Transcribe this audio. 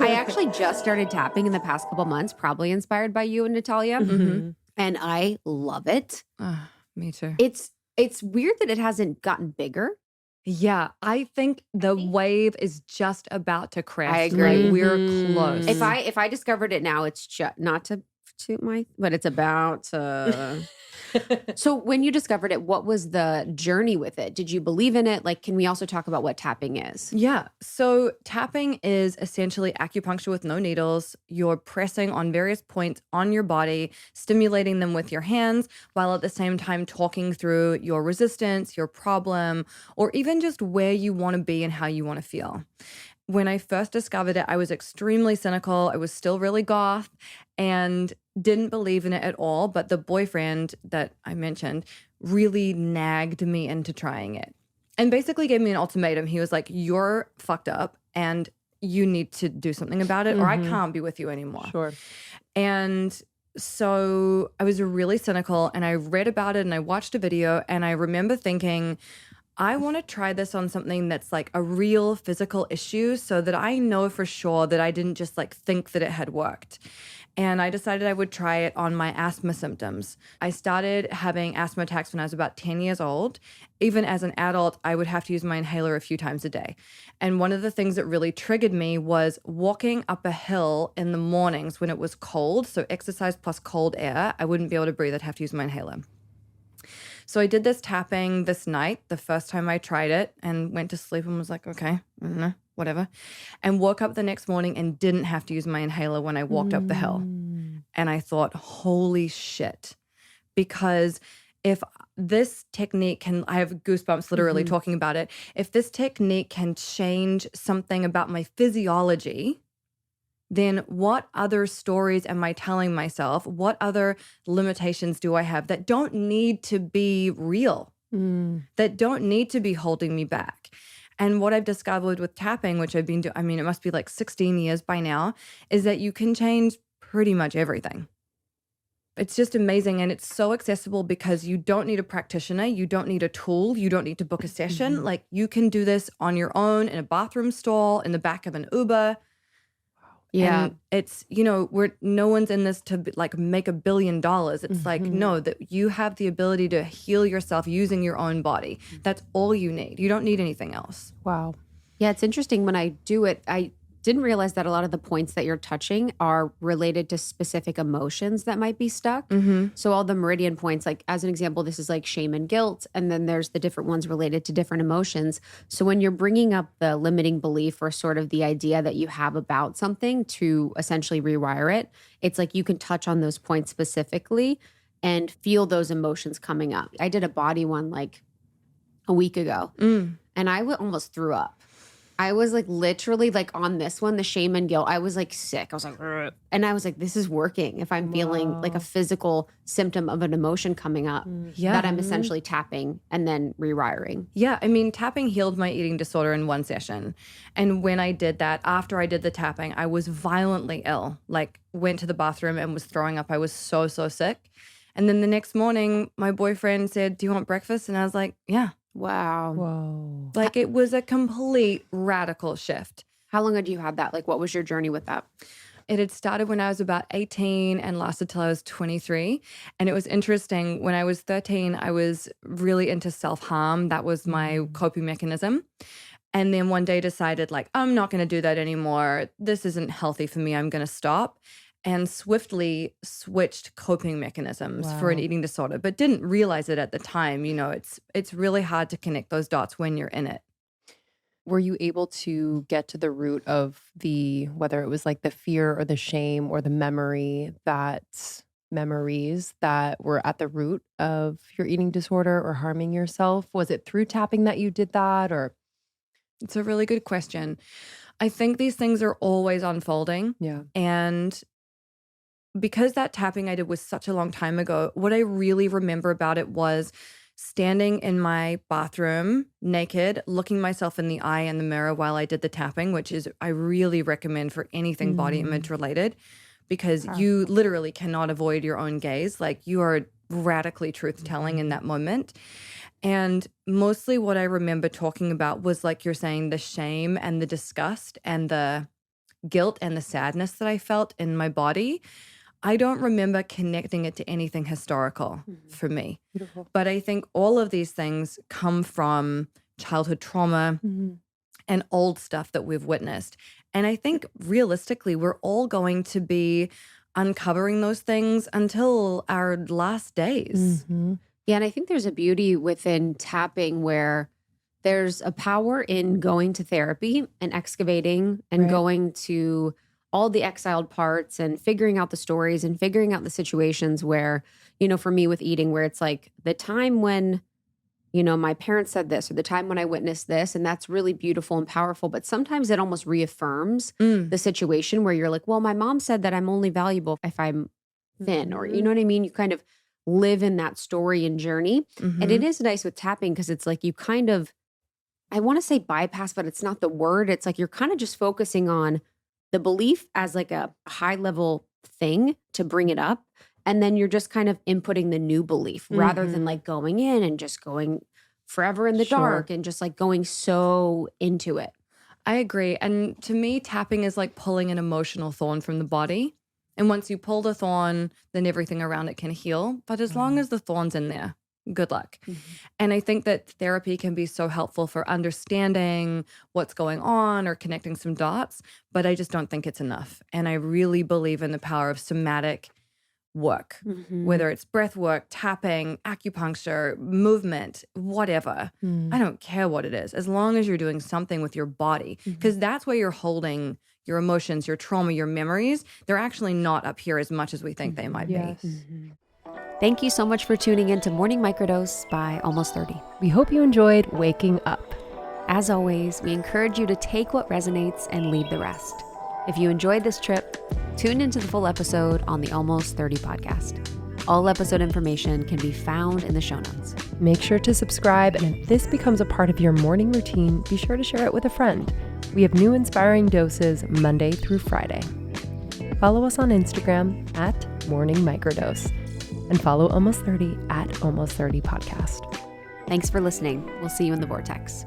I actually just started tapping in the past couple months, probably inspired by you and Natalia. Mm-hmm. And I love it. Me too. It's weird that it hasn't gotten bigger. Yeah, I think the wave is just about to crest. I agree. Like, we're close. If I discovered it now, it's just not to toot my, but it's about to. So when you discovered it, what was the journey with it? Did you believe in it? Like, can we also talk about what tapping is? Yeah. So tapping is essentially acupuncture with no needles. You're pressing on various points on your body, stimulating them with your hands, while at the same time talking through your resistance, your problem, or even just where you want to be and how you want to feel. When I first discovered it, I was extremely cynical. I was still really goth and didn't believe in it at all. But the boyfriend that I mentioned really nagged me into trying it and basically gave me an ultimatum. He was like, you're fucked up and you need to do something about it or I can't be with you anymore. Sure. And so I was really cynical and I read about it and I watched a video and I remember thinking, I want to try this on something that's like a real physical issue so that I know for sure that I didn't just like think that it had worked. And I decided I would try it on my asthma symptoms. I started having asthma attacks when I was about 10 years old. Even as an adult, I would have to use my inhaler a few times a day. And one of the things that really triggered me was walking up a hill in the mornings when it was cold. So exercise plus cold air, I wouldn't be able to breathe. I'd have to use my inhaler. So I did this tapping this night, the first time I tried it, and went to sleep and was like, okay, whatever. And woke up the next morning and didn't have to use my inhaler when I walked up the hill. And I thought, holy shit. Because if this technique can, I have goosebumps literally talking about it. If this technique can change something about my physiology, then what other stories am I telling myself? What other limitations do I have that don't need to be real, that don't need to be holding me back? And what I've discovered with tapping, which I've been doing, I mean, it must be like 16 years by now, is that you can change pretty much everything. It's just amazing. And it's so accessible because you don't need a practitioner. You don't need a tool. You don't need to book a session. Like you can do this on your own in a bathroom stall, in the back of an Uber. Yeah. And it's, no one's in this to like make $1 billion. It's like, no, that you have the ability to heal yourself using your own body. That's all you need. You don't need anything else. Wow. Yeah, it's interesting when I do it. I didn't realize that a lot of the points that you're touching are related to specific emotions that might be stuck. So all the meridian points, like as an example, this is like shame and guilt. And then there's the different ones related to different emotions. So when you're bringing up the limiting belief or sort of the idea that you have about something to essentially rewire it, it's like you can touch on those points specifically and feel those emotions coming up. I did a body one like a week ago and I almost threw up. I was like literally like on this one, the shame and guilt. I was like sick. I was like, "Ugh." And I was like, this is working. If I'm feeling like a physical symptom of an emotion coming up that I'm essentially tapping and then rewiring. Yeah. I mean, tapping healed my eating disorder in one session. And when I did that, after I did the tapping, I was violently ill, like went to the bathroom and was throwing up. I was so sick. And then the next morning, my boyfriend said, do you want breakfast? And I was like, yeah. Wow. Whoa. Like it was a complete radical shift. How long had you had that? Like, what was your journey with that? It had started when I was about 18 and lasted till I was 23. And it was interesting. When I was 13, I was really into self-harm. That was my coping mechanism. And then one day decided like, I'm not going to do that anymore. This isn't healthy for me. I'm going to stop. And swiftly switched coping mechanisms for an eating disorder, but didn't realize it at the time. It's really hard to connect those dots when you're in it. Were you able to get to the root of whether it was like the fear or the shame or the memories that were at the root of your eating disorder or harming yourself? Was it through tapping that you did that, or? It's a really good question. I think these things are always unfolding. Yeah. And because that tapping I did was such a long time ago, what I really remember about it was standing in my bathroom naked, looking myself in the eye in the mirror while I did the tapping, which is I really recommend for anything body image related, because you literally cannot avoid your own gaze. Like you are radically truth-telling in that moment. And mostly what I remember talking about was, like you're saying, the shame and the disgust and the guilt and the sadness that I felt in my body, I don't remember connecting it to anything historical for me. Beautiful. But I think all of these things come from childhood trauma and old stuff that we've witnessed. And I think realistically, we're all going to be uncovering those things until our last days. Yeah, and I think there's a beauty within tapping where there's a power in going to therapy and excavating and going to all the exiled parts and figuring out the stories and figuring out the situations where, for me with eating, where it's like the time when, my parents said this or the time when I witnessed this, and that's really beautiful and powerful. But sometimes it almost reaffirms the situation where you're like, well, my mom said that I'm only valuable if I'm thin, or you know what I mean? You kind of live in that story and journey. And it is nice with tapping because it's like you kind of, I want to say bypass, but it's not the word. It's like you're kind of just focusing on the belief as like a high level thing to bring it up. And then you're just kind of inputting the new belief rather than like going in and just going forever in the dark and just like going so into it. I agree. And to me, tapping is like pulling an emotional thorn from the body. And once you pull the thorn, then everything around it can heal. But as long as the thorn's in there, good luck. And I think that therapy can be so helpful for understanding what's going on or connecting some dots, but I just don't think it's enough. And I really believe in the power of somatic work, whether it's breath work, tapping, acupuncture, movement, whatever. I don't care what it is, as long as you're doing something with your body, because that's where you're holding your emotions, your trauma, your memories. They're actually not up here as much as we think they might be. Thank you so much for tuning in to Morning Microdose by Almost 30. We hope you enjoyed waking up. As always, we encourage you to take what resonates and leave the rest. If you enjoyed this trip, tune into the full episode on the Almost 30 podcast. All episode information can be found in the show notes. Make sure to subscribe, and if this becomes a part of your morning routine, be sure to share it with a friend. We have new inspiring doses Monday through Friday. Follow us on Instagram at Morning Microdose, and follow Almost 30 at Almost 30 Podcast. Thanks for listening. We'll see you in the vortex.